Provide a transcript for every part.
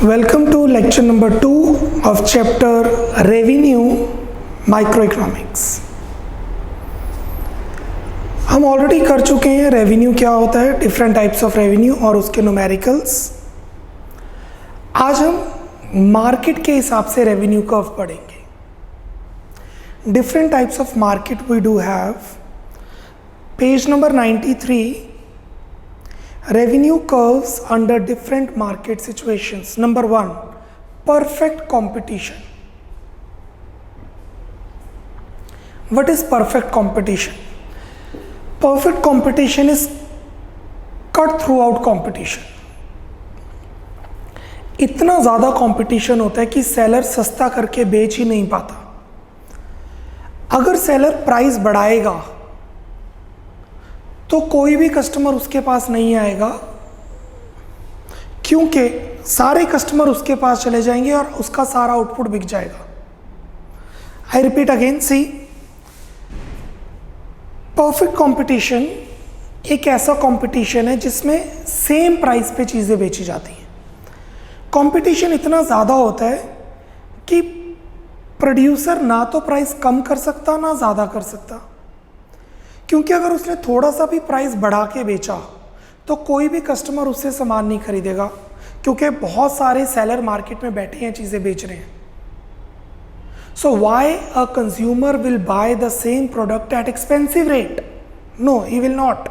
Welcome to lecture number 2 of chapter Revenue Microeconomics। हम already कर चुके हैं रेवेन्यू क्या होता है, डिफरेंट टाइप्स ऑफ रेवेन्यू और उसके न्यूमेरिकल्स। आज हम मार्केट के हिसाब से रेवेन्यू कर्व पढ़ेंगे। Different types of market we do have. Page number 93, revenue curves under different market situations. Number 1, perfect competition. What is perfect competition? Perfect competition is cut throughout competition. इतना ज़्यादा competition होता है कि seller सस्ता करके बेच ही नहीं पाता। अगर सेलर प्राइस बढ़ाएगा तो कोई भी कस्टमर उसके पास नहीं आएगा, क्योंकि सारे कस्टमर उसके पास चले जाएंगे और उसका सारा आउटपुट बिक जाएगा। I repeat again, see perfect competition एक ऐसा कंपटीशन है जिसमें सेम प्राइस पे चीज़ें बेची जाती हैं। कंपटीशन इतना ज़्यादा होता है कि प्रोड्यूसर ना तो प्राइस कम कर सकता ना ज़्यादा कर सकता, क्योंकि अगर उसने थोड़ा सा भी प्राइस बढ़ा के बेचा तो कोई भी कस्टमर उससे सामान नहीं खरीदेगा, क्योंकि बहुत सारे सेलर मार्केट में बैठे हैं, चीज़ें बेच रहे हैं। So why a consumer will buy the same product at expensive rate? No, he will not.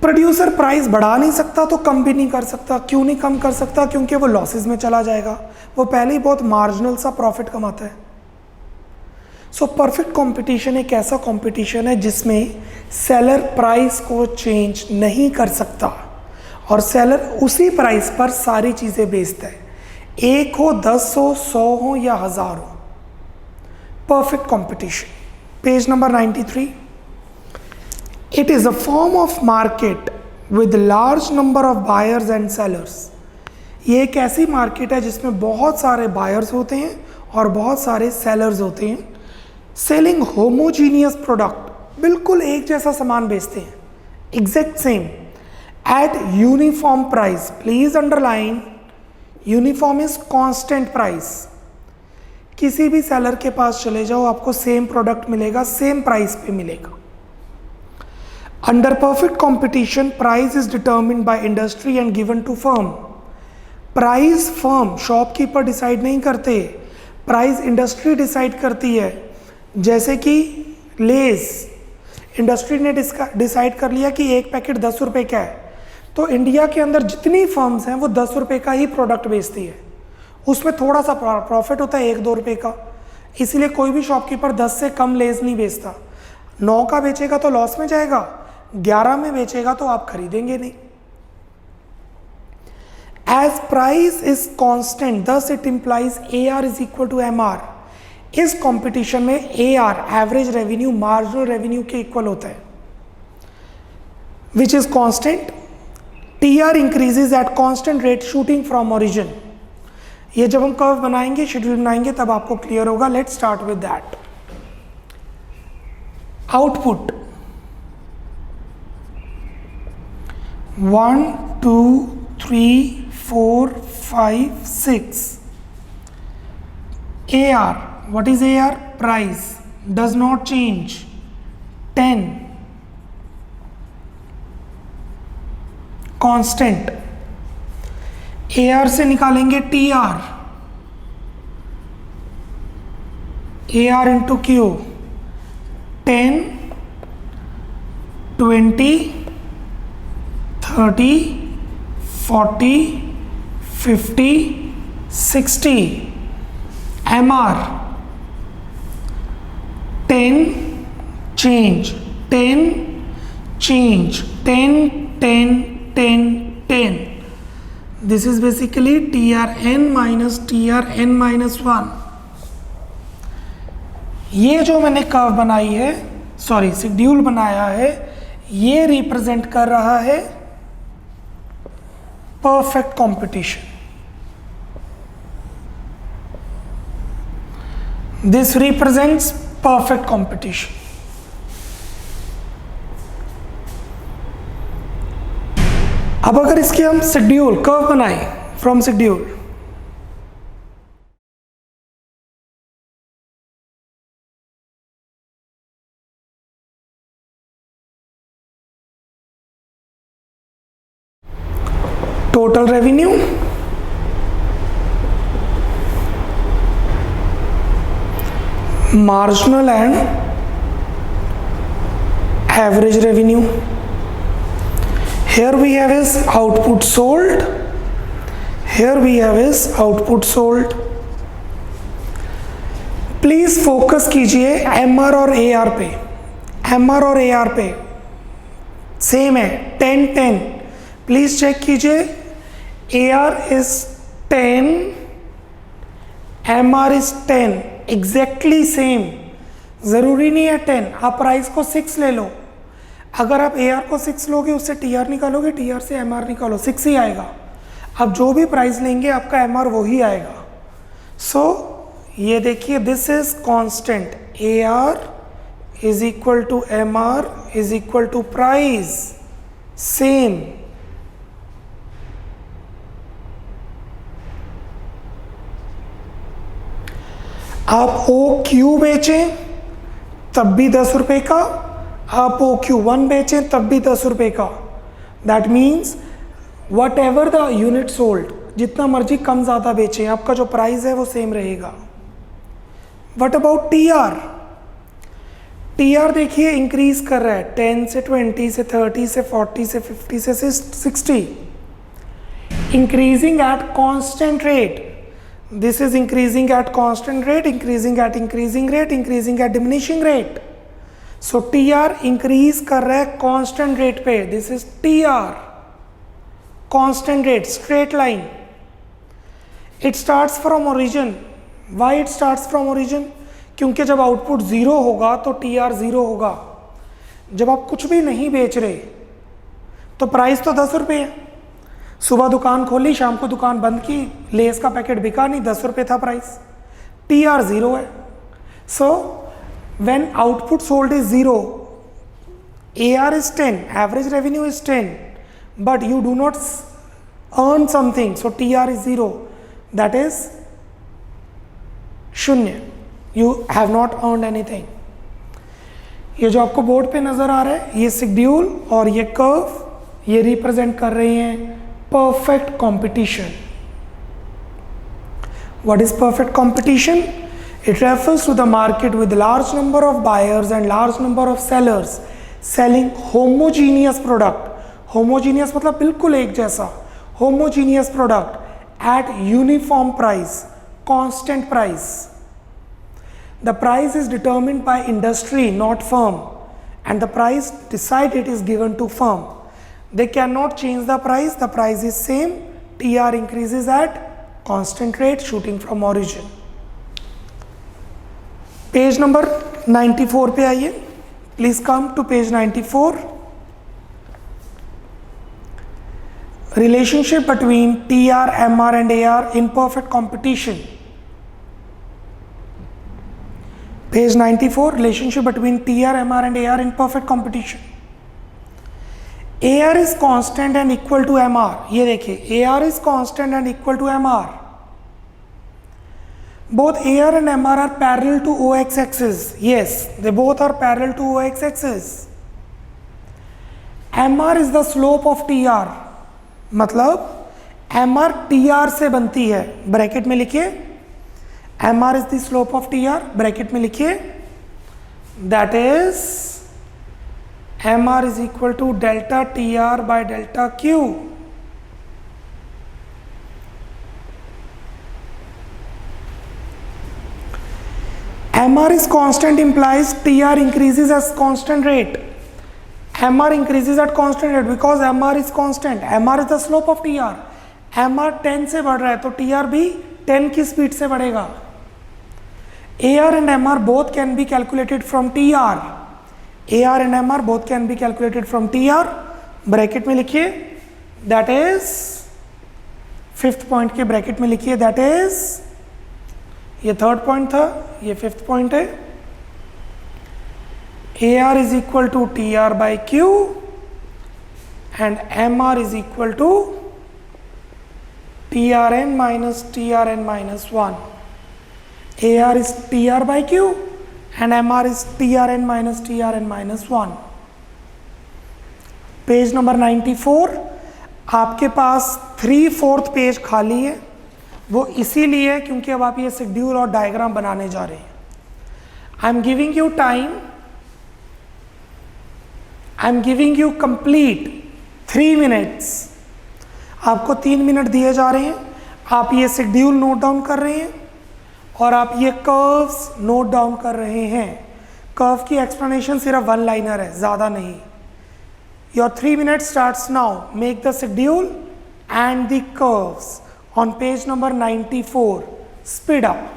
Producer price बढ़ा नहीं सकता तो कम भी नहीं कर सकता। क्यों नहीं कम कर सकता? क्योंकि वो लॉसेज में चला जाएगा। वो पहले ही बहुत मार्जिनल सा प्रॉफिट कमाता है। सो परफेक्ट कंपटीशन एक ऐसा कंपटीशन है जिसमें सेलर प्राइस को चेंज नहीं कर सकता और सेलर उसी प्राइस पर सारी चीज़ें बेचता है, 1 हो, 10 हो, 100 हो या 1000 हो। Perfect competition, page number 93। It is a form of market with large number of buyers and sellers. ये एक ऐसी मार्केट है जिसमें बहुत सारे बायर्स होते हैं और बहुत सारे सेलर्स होते हैं। सेलिंग होमोजीनियस प्रोडक्ट, बिल्कुल एक जैसा सामान बेचते हैं, exact same, at uniform price. Please underline, uniform is constant price. किसी भी सेलर के पास चले जाओ, आपको सेम प्रोडक्ट मिलेगा, सेम प्राइस पे मिलेगा। Under perfect competition, price is determined by industry and given to firm. Price firm, shopkeeper decide नहीं करते, प्राइस इंडस्ट्री डिसाइड करती है। जैसे कि लेस, इंडस्ट्री ने डिसाइड कर लिया कि एक पैकेट 10 रुपये का है, तो इंडिया के अंदर जितनी फर्म्स हैं वो 10 रुपये का ही प्रोडक्ट बेचती है। उसमें थोड़ा सा प्रॉफिट होता है 1-2 रुपये का, इसीलिए कोई भी शॉपकीपर 10 से कम लेस नहीं बेचता। 9 का बेचेगा तो लॉस में जाएगा, 11 में बेचेगा तो आप खरीदेंगे नहीं। As price is constant, thus it implies AR is equal to MR। इस कंपटीशन में AR, average revenue, marginal revenue के इक्वल होता है, which is constant. TR increases at constant rate shooting from origin. ये जब हम कर्व बनाएंगे, शेड्यूल बनाएंगे, तब आपको क्लियर होगा। Let's start with that. Output 1 2 3 4 5 6। AR, what is AR? Price does not change, 10। constant। AR से निकालेंगे TR, AR into Q, 10 20 30 40 50 60। MR 10 change 10 change 10 10 10 10। This is basically TRN minus TRN minus 1। ये जो मैंने curve बनाई है, sorry schedule बनाया है, ये रिप्रेजेंट कर रहा है perfect competition. This represents perfect competition। अब अगर इसके हम शेड्यूल कर्व बनाएं, from schedule. Total revenue, marginal and average revenue. Here we have is output sold, here we have is output sold. Please focus कीजिए MR और AR पे, MR और AR पे सेम है 10-10. प्लीज चेक कीजिए, AR is 10, MR is 10, exactly same. ज़रूरी नहीं है 10, आप प्राइस को 6 ले लो. अगर आप AR को 6 लोगे, उससे TR निकालोगे, TR से MR निकालो, 6 ही आएगा. अब जो भी प्राइस लेंगे आपका MR वही आएगा. सो ये देखिए, this is constant. AR is equal to MR is equal to price, same. आप OQ बेचें तब भी 10 रुपये का, आप OQ1 बेचें तब भी 10 रुपये का. That means what ever the unit sold, जितना मर्जी कम ज़्यादा बेचें, आपका जो प्राइस है वो सेम रहेगा. What about TR? TR देखिए इंक्रीज कर रहा है 10 से 20 से 30 से 40 से 50 से 60, increasing at constant rate. This is increasing at constant rate, increasing at increasing rate, increasing at diminishing rate. So TR increase कर रहा है constant rate पे. This is TR, constant rate, straight line. It starts from origin. Why it starts from origin? क्योंकि जब output zero होगा तो TR zero होगा. जब आप कुछ भी नहीं बेच रहे तो प्राइस तो 10 रुपये है. सुबह दुकान खोली, शाम को दुकान बंद की, लेस का पैकेट बिका नहीं, 10 रुपये था प्राइस, TR ज़ीरो है. So when output sold is zero, AR is 10, average revenue is 10, but you do not earn something, so TR is zero, that is शून्य. You have not earn anything. ये जो आपको board पे नज़र आ रहा है, ये शेड्यूल और ये कर्व, ये रिप्रेजेंट कर रहे हैं perfect competition. What is perfect competition? It refers to the market with large number of buyers and large number of sellers selling homogeneous product. Homogeneous मतलब बिल्कुल एक जैसा. Homogeneous product at uniform price, constant price. The price is determined by industry, not firm, and the price decided is given to firm. They cannot change the price is same. TR increases at constant rate shooting from origin. Page number 94 पे आइए. Please come to page 94. Relationship between TR, MR and AR in perfect competition. Page 94, relationship between TR, MR and AR in perfect competition. AR is constant and equal to MR. ये देखिए, AR is constant and equal to MR. Both AR and MR are parallel to OX axis. Yes, they both are parallel to OX axis. MR is the slope of TR. मतलब MR TR से बनती है. Bracket में लिखिए, MR is the slope of TR. Bracket में लिखिए, that is MR is equal to delta TR by delta Q. MR is constant implies TR increases as constant rate. MR increases at constant rate because MR is constant. MR is the slope of TR. MR 10 से बढ़ रहा है तो TR भी 10 की speed से बढ़ेगा. AR and MR both can be calculated from TR. AR and MR both can be calculated from TR. Bracket में लिखिए, that is फिफ्थ पॉइंट के ब्रैकेट में लिखिए, that is, ये थर्ड पॉइंट था, ये फिफ्थ पॉइंट है. AR is equal to TR by Q and MR is equal to TRN minus TRN minus 1. AR is TR by Q and MR is TRN minus TRN minus 1. Page number 94, आपके पास 3/4 page खाली है। वो इसीलिए क्योंकि अब आप ये schedule और डायग्राम बनाने जा रहे हैं। I am giving you time, I am giving you complete 3 minutes. आपको 3 मिनट दिए जा रहे हैं। आप ये शेड्यूल नोट डाउन कर रहे हैं और आप ये कर्व्स नोट डाउन कर रहे हैं। कर्व की एक्सप्लेनेशन सिर्फ 1 लाइनर है, ज़्यादा नहीं। Your 3 minutes starts now. Make the schedule and the curves on page number 94. Speed up.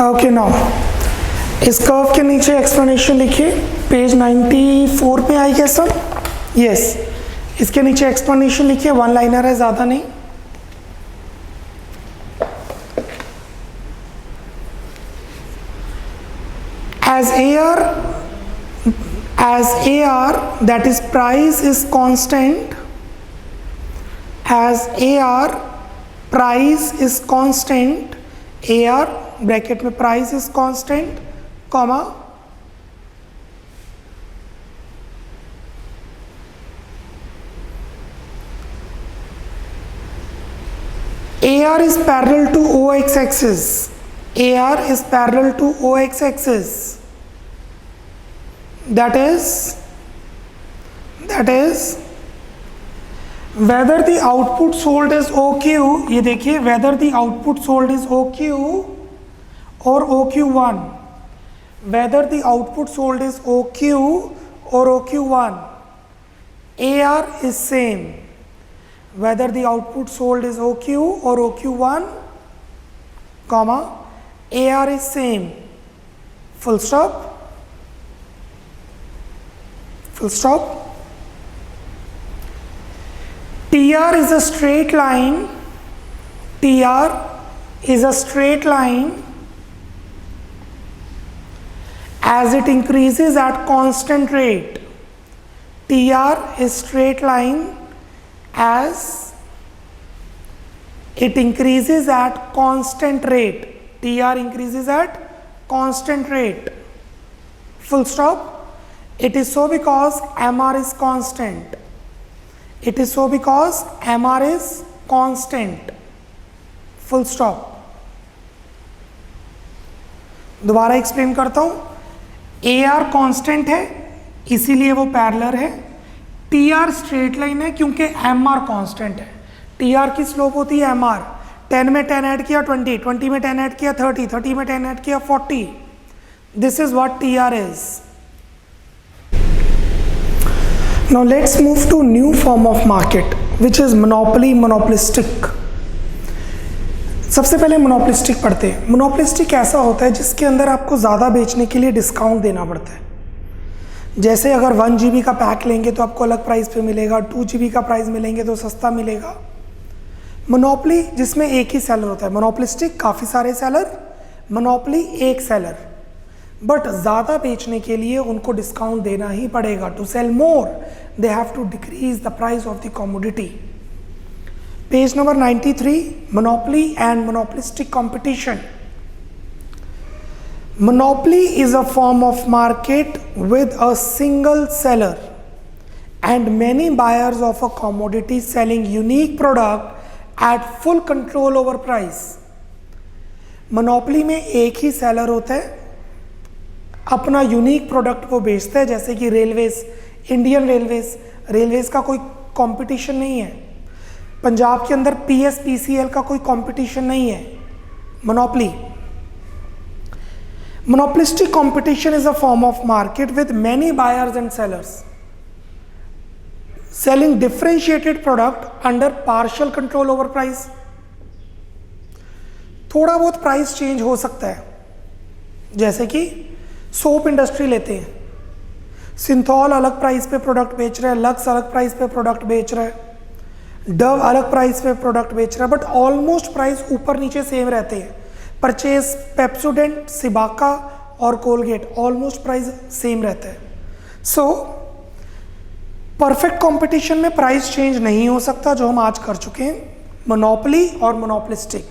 Okay now इस कर्व के नीचे एक्सप्लेनेशन लिखिए, पेज 94 पे आई गेस सर। यस, इसके नीचे एक्सप्लेनेशन लिखिए, 1 लाइनर है, ज़्यादा नहीं। as AR that is price is constant, as AR price is constant, AR bracket में price is constant, comma AR is parallel to OX axis. AR is parallel to OX axis. That is whether the output sold is OQ, ये देखिए whether the output sold is OQ or OQ1, whether the output sold is OQ or OQ1, AR is same. Whether the output sold is OQ or OQ1, comma, AR is same. full stop, full stop. TR is a straight line, TR is a straight line as it increases at constant rate. TR is straight line as it increases at constant rate. TR increases at constant rate. Full stop. It is so because MR is constant. It is so because MR is constant. Full stop. दोबारा explain करता हूं. AR constant है इसीलिए वो parallel है. TR straight line है क्योंकि MR constant है. TR की स्लोप होती है MR. 10 में 10 ऐड किया 20, 20 में 10 ऐड किया 30, 30 में 10 ऐड किया 40. This is what TR is. Now let's move to new form of market which is monopoly, monopolistic. सबसे पहले मोनोपोलिस्टिक पढ़ते हैं. मोनोपोलिस्टिक ऐसा होता है जिसके अंदर आपको ज़्यादा बेचने के लिए डिस्काउंट देना पड़ता है. जैसे अगर 1 GB का पैक लेंगे तो आपको अलग प्राइस पे मिलेगा, 2 GB का प्राइस मिलेंगे तो सस्ता मिलेगा. मोनोपोली जिसमें एक ही सेलर होता है. मोनोपोलिस्टिक काफ़ी सारे सेलर, मोनोपोली एक सेलर. बट ज़्यादा बेचने के लिए उनको डिस्काउंट देना ही पड़ेगा. To sell more they have to decrease the price of the commodity. Page number 93, monopoly and monopolistic competition. Monopoly is a form of market with a single seller and many buyers of a commodity selling unique product at full control over price. Monopoly में एक ही seller होता है, अपना unique product वो बेचता है. जैसे कि रेलवेज, इंडियन रेलवेज, रेलवेज का कोई कंपटीशन नहीं है. पंजाब के अंदर PSPCL का कोई कंपटीशन नहीं है. Monopoly. Monopolistic competition is a form of market with many buyers and sellers selling differentiated product under partial control over price. थोड़ा बहुत प्राइस चेंज हो सकता है. जैसे कि सोप इंडस्ट्री लेते हैं, सिंथॉल अलग प्राइस पे प्रोडक्ट बेच रहा है, लक्स अलग प्राइस पे प्रोडक्ट बेच रहा है, डव अलग प्राइस पे प्रोडक्ट बेच रहा है, बट ऑलमोस्ट प्राइस ऊपर नीचे सेम रहते हैं. परचेज पेप्सोडेंट, सिबाका और कोलगेट ऑलमोस्ट प्राइस सेम रहता है. सो परफेक्ट कंपटीशन में प्राइस चेंज नहीं हो सकता, जो हम आज कर चुके हैं. मोनोपोली और मोनोपोलिस्टिक.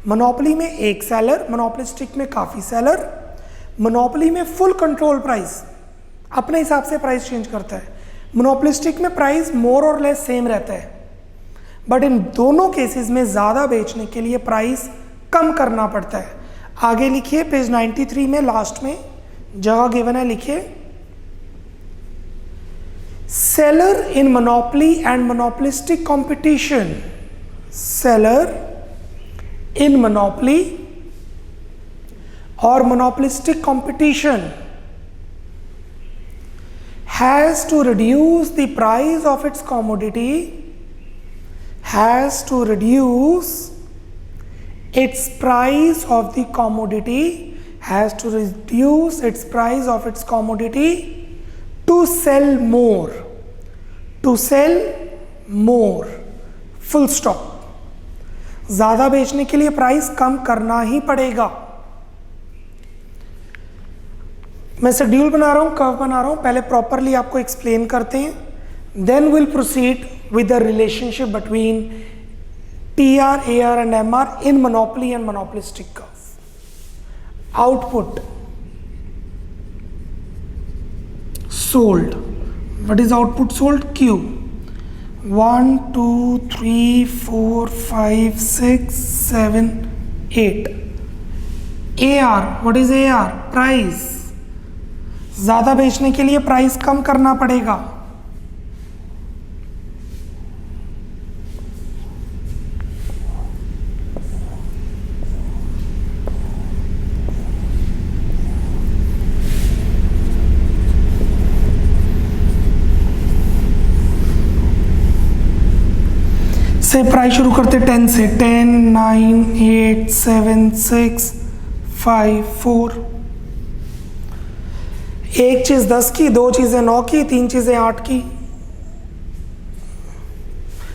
मोनोपोली में एक सेलर, मोनोपोलिस्टिक में काफ़ी सेलर. मोनोपोली में फुल कंट्रोल प्राइस, अपने हिसाब से प्राइस चेंज करता है. मोनोपोलिस्टिक में प्राइस मोर और लेस सेम रहता है. बट इन दोनों केसेस में ज़्यादा बेचने के लिए प्राइस कम करना पड़ता है. आगे लिखिए पेज 93 में लास्ट में जगह गिवन है, लिखिए seller in monopoly and monopolistic competition. Seller in monopoly और monopolistic competition has to reduce the price of its commodity, has to reduce its price of the commodity, has to reduce its price of its commodity to sell more, to sell more. Full stop. ज़्यादा बेचने के लिए price कम करना ही पड़ेगा. मैं schedule बना रहा हूँ, कर्व बना रहा हूँ, पहले प्रॉपरली आपको एक्सप्लेन करते हैं. Then will proceed with the relationship between TR, AR and MR in monopoly and monopolistic curve. Output sold. What is output sold? Q. 1, 2, 3, 4, 5, 6, 7, 8. AR. What is AR? Price. ज़्यादा बेचने के लिए प्राइस कम करना पड़ेगा. से प्राइस शुरू करते 10 से. 10, 9, 8, 7, 6, 5, 4. एक चीज 10 की, दो चीजें 9 की, तीन चीजें 8 की।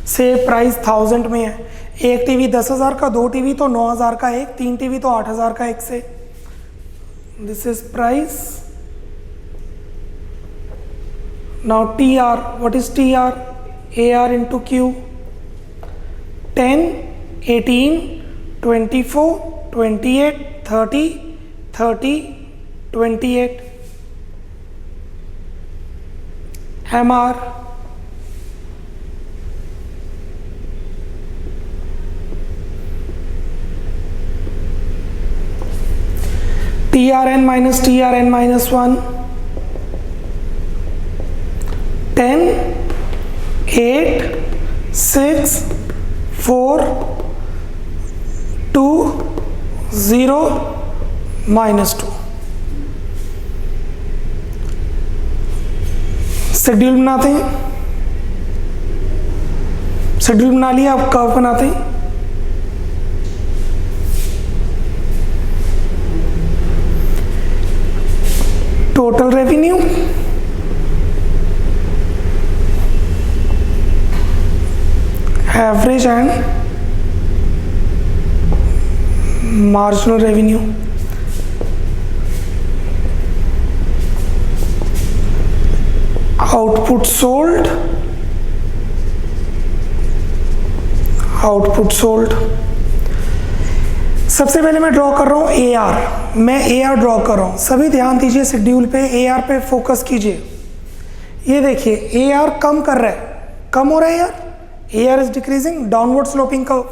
से प्राइस 1000 में है। एक टीवी 10,000 का, दो टीवी तो 9,000 का एक, तीन टीवी तो 8,000 का एक से। This is price. Now T R, what is T R? A are into Q. 10, 18, 24, 28, 30, 30, 28। MR TRN minus TRN minus 1, 10, 8, 6, 4, 2, 0, minus 2। Schedule बनाते हैं, शेड्यूल बना लिया, अब कर्व बनाते हैं। Total revenue, average and marginal revenue. Output sold, output sold. सबसे पहले मैं ड्रॉ कर रहा हूं ए आर। मैं ए आर ड्रॉ कर रहा हूं, सभी ध्यान दीजिए, शेड्यूल पे ए आर पे फोकस कीजिए। ये देखिए ए आर कम कर रहा है, कम हो रहा है यार। A R is decreasing, downward sloping curve.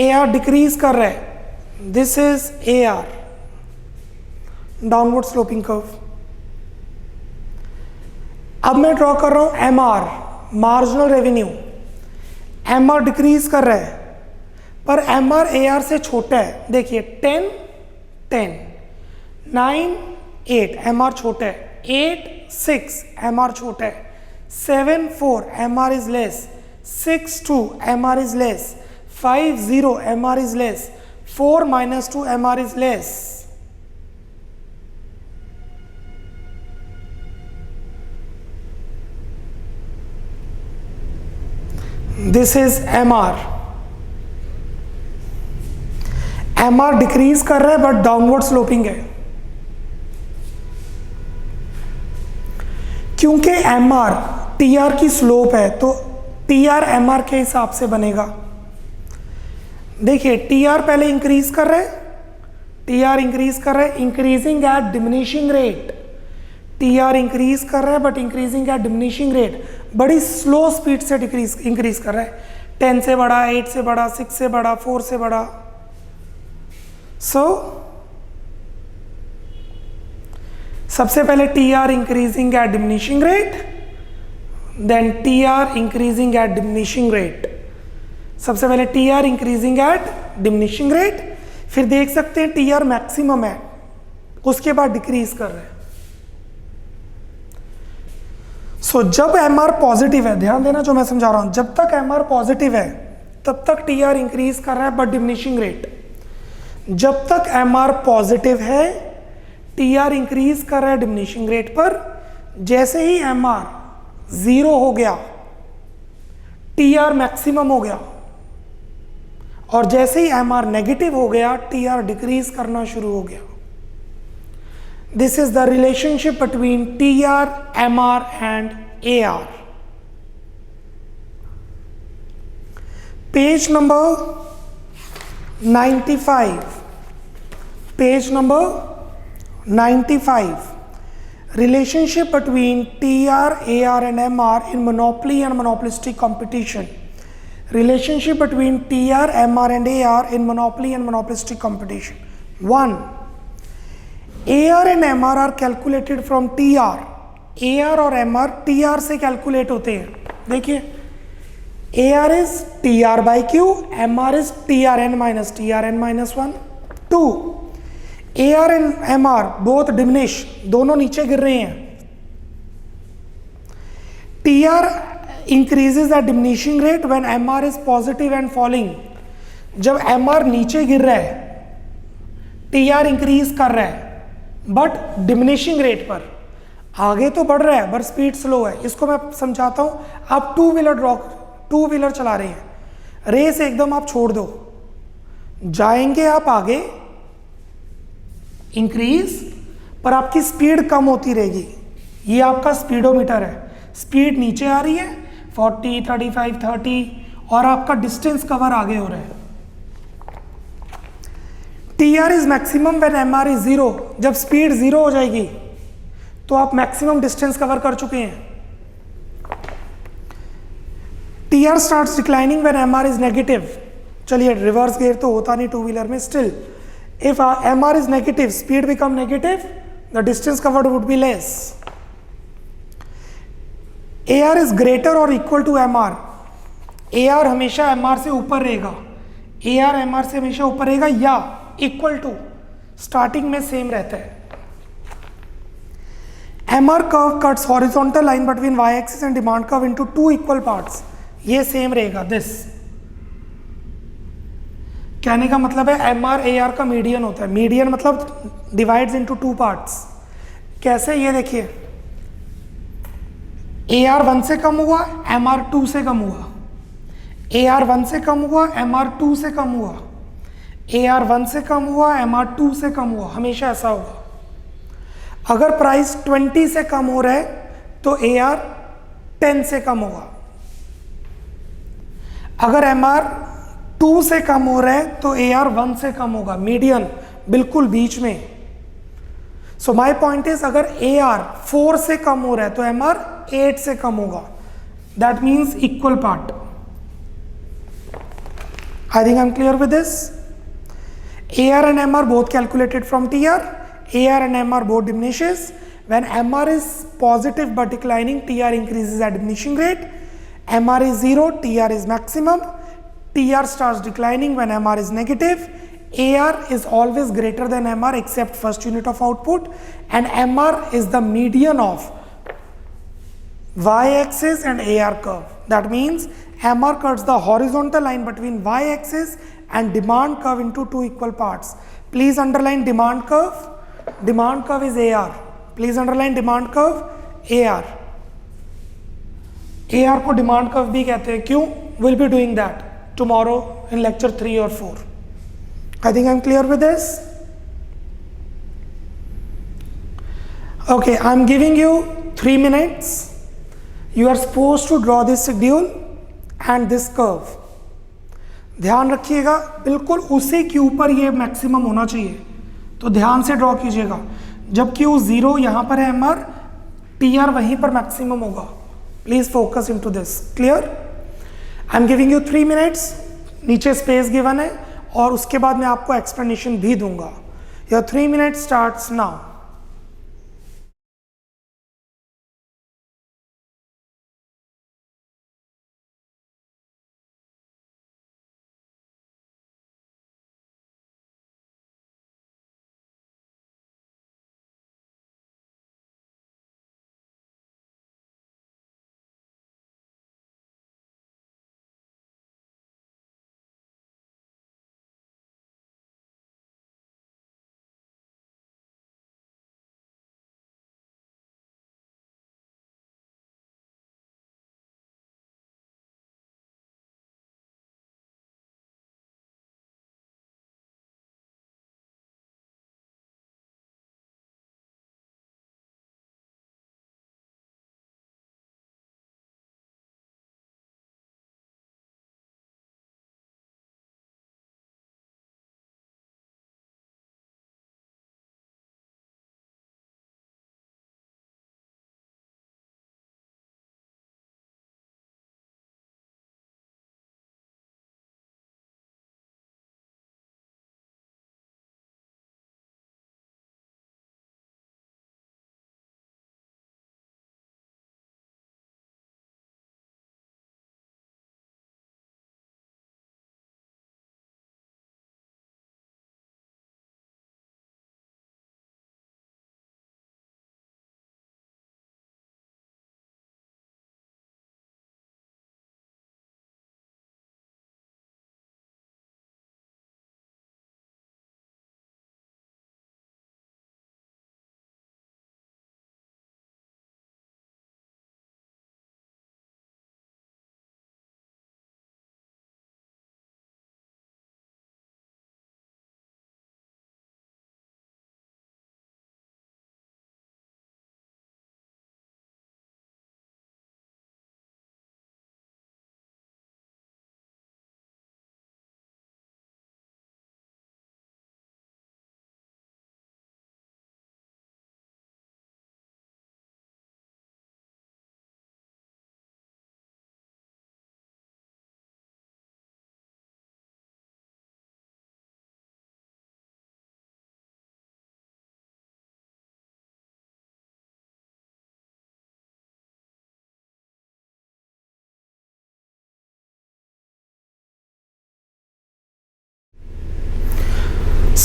A R decrease कर रहा है, this is A R, downward sloping curve. अब मैं ड्रॉ कर रहा हूं M R, marginal revenue. M R decrease कर रहा है, पर एम आर ए आर से छोटा है। देखिए 10, 10, 9, 8 एम आर छोटा है, 8, 6 एम आर छोटा है, 7, 4 M R is less, 6, 2 M R is less, 5, 0 M R is less, 4 minus 2 M R is less. This is M R. M R decrease कर रहा है बट डाउनवर्ड स्लोपिंग है, क्योंकि M R T R की slope है, तो T R M are के हिसाब से बनेगा। देखिए टी आर पहले इंक्रीज कर रहा है, टी आर इंक्रीज कर रहा है, increasing at diminishing rate. T R increase कर रहा है but increasing at diminishing rate, बड़ी स्लो स्पीड से इंक्रीज कर रहा है। 10 से बड़ा, 8 से बड़ा, 6 से बड़ा, 4 से बड़ा। सबसे पहले T R increasing at diminishing rate, then T R increasing at diminishing rate. सबसे पहले T R increasing at diminishing rate, फिर देख सकते हैं टी आर मैक्सिमम है, उसके बाद डिक्रीज कर रहे हैं। जब एम आर पॉजिटिव है, ध्यान देना जो मैं समझा रहा हूं, जब तक एम आर पॉजिटिव है तब तक टी आर इंक्रीज कर रहा है बट डिमिनिशिंग रेट। जब तक एम आर पॉजिटिव है टी आर इंक्रीज कर रहा है डिमिनिशिंग रेट पर। जैसे ही एम आर 0 हो गया टी आर मैक्सिमम हो गया, और जैसे ही एम आर नेगेटिव हो गया टी आर डिक्रीज करना शुरू हो गया। This is the relationship between T R, M R and A R. Page number 95, page number 95, relationship between TR, AR and MR in monopoly and monopolistic competition. Relationship between TR, MR and AR in monopoly and monopolistic competition. 1. AR and MR are calculated from TR. AR और MR TR से calculate होते हैं। देखिए AR is TR by Q, MR is TRN minus TRN minus 1. 2. AR and MR both diminish, दोनों नीचे गिर रहे हैं। TR increases at diminishing rate when MR is positive and falling. जब MR नीचे गिर रहा है TR इंक्रीज कर रहा है, बट डिमिनिशिंग रेट पर। आगे तो बढ़ रहा है बट स्पीड स्लो है। इसको मैं समझाता हूँ। आप टू व्हीलर चला रहे हैं, रेस एकदम आप छोड़ दो, जाएंगे आप आगे इंक्रीज, पर आपकी स्पीड कम होती रहेगी। ये आपका स्पीडोमीटर है, स्पीड नीचे आ रही है 40, 35, 30 और आपका डिस्टेंस कवर आगे हो रहा है। T R is maximum when M R is zero. जब स्पीड जीरो हो जाएगी तो आप मैक्सिमम डिस्टेंस कवर कर चुके हैं। T R start declining when M R is negative. चलिए रिवर्स गियर तो होता नहीं टू व्हीलर में, still if M R is negative, speed become negative, the distance covered would be less. A R is greater और equal to M R. A R हमेशा M R से ऊपर रहेगा, A R M R से हमेशा ऊपर रहेगा या इक्वल टू, स्टार्टिंग में सेम रहता है। M R curve cuts horizontal line between Y axis and demand curve into two equal parts. ये सेम रहेगा दिस। कहने का मतलब है एम आर ए आर का मीडियन होता है। मीडियन मतलब डिवाइड्स इनटू टू पार्ट्स। कैसे, ये देखिए, ए आर 1 से कम हुआ, एम आर 2 से कम हुआ, ए आर 1 से कम हुआ, एम आर 2 से कम हुआ, ए आर 1 से कम हुआ, एम आर 2 से कम हुआ, हमेशा ऐसा होगा। अगर प्राइस 20 से कम हो रहा है तो ए आर 10 से कम होगा। अगर एम आर 2 से कम हो रहा है तो ए आर 1 से कम होगा, मीडियन बिल्कुल बीच में। सो माई पॉइंट इज, अगर ए आर 4 से कम हो रहा है तो एम आर 8 से कम होगा, that means equal part. I think I'm clear with this. AR and MR both calculated from TR. AR and MR both diminishes. When MR is positive but declining, TR increases at diminishing rate. MR is 0, TR is maximum. TR starts declining when MR is negative. AR is always greater than MR except first unit of output. And MR is the median of y-axis and AR curve. That means MR cuts the horizontal line between y-axis and demand curve into two equal parts. Please underline demand curve. Demand curve is AR. Please underline demand curve AR. AR को demand curve भी कहते हैं, क्यों? We'll be doing that tomorrow in lecture 3 or 4. I think I'm clear with this. Okay, I'm giving you 3 minutes. You are supposed to draw this schedule and this curve. ध्यान रखिएगा, बिल्कुल उसी के ऊपर ये मैक्सिमम होना चाहिए, तो ध्यान से ड्रॉ कीजिएगा। जब Q 0 यहाँ पर है MR, TR वहीं पर मैक्सिमम होगा। Please focus into this. Clear? I am giving you 3 minutes, नीचे स्पेस गिवन है और उसके बाद मैं आपको एक्सप्लेनेशन भी दूंगा। Your 3 minutes starts now.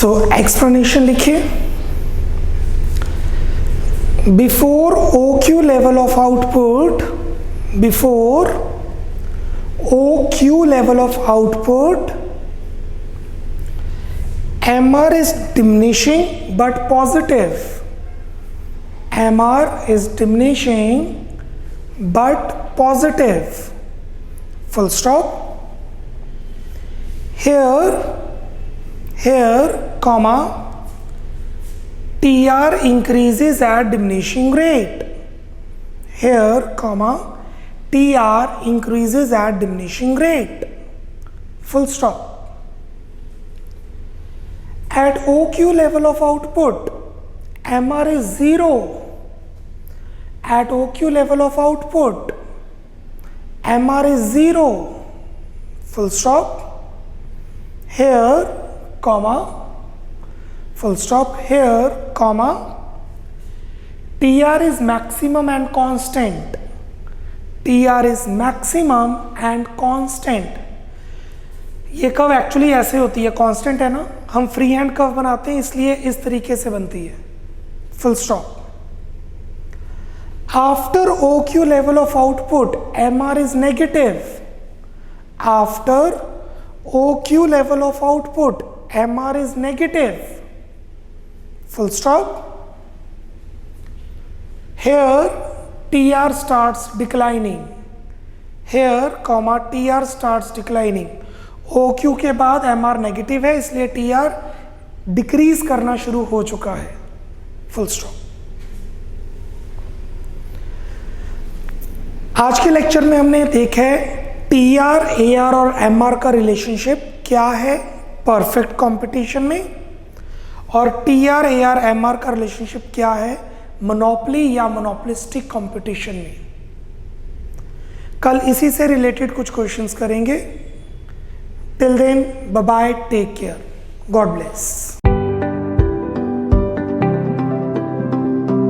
So explanation लिखिए, before OQ level of output, before OQ level of output, MR is diminishing but positive. MR is diminishing but positive. Full stop. Here, comma, TR increases at diminishing rate. Here, comma, TR increases at diminishing rate. Full stop. At OQ level of output, MR is 0. At OQ level of output, MR is 0. Full stop. Here, comma, full stop. Here, comma, TR is maximum and constant. TR is maximum and constant. ये curve actually ऐसे होती है, constant है ना, हम free hand curve बनाते हैं इसलिए इस तरीके से बनती है. Full stop. After OQ level of output MR is negative. After OQ level of output MR is negative. Full stop. Here TR starts declining. Here comma TR starts declining. OQ के बाद MR नेगेटिव है इसलिए TR decrease करना शुरू हो चुका है. Full stop. आज के लेक्चर में हमने देखा है TR, AR और MR का रिलेशनशिप क्या है परफेक्ट कंपटीशन में, और TR, AR, MR का रिलेशनशिप क्या है मोनोपोली या मोनोपोलिस्टिक कंपटीशन में. कल इसी से रिलेटेड कुछ क्वेश्चंस करेंगे. Till then bye bye, take care, God bless.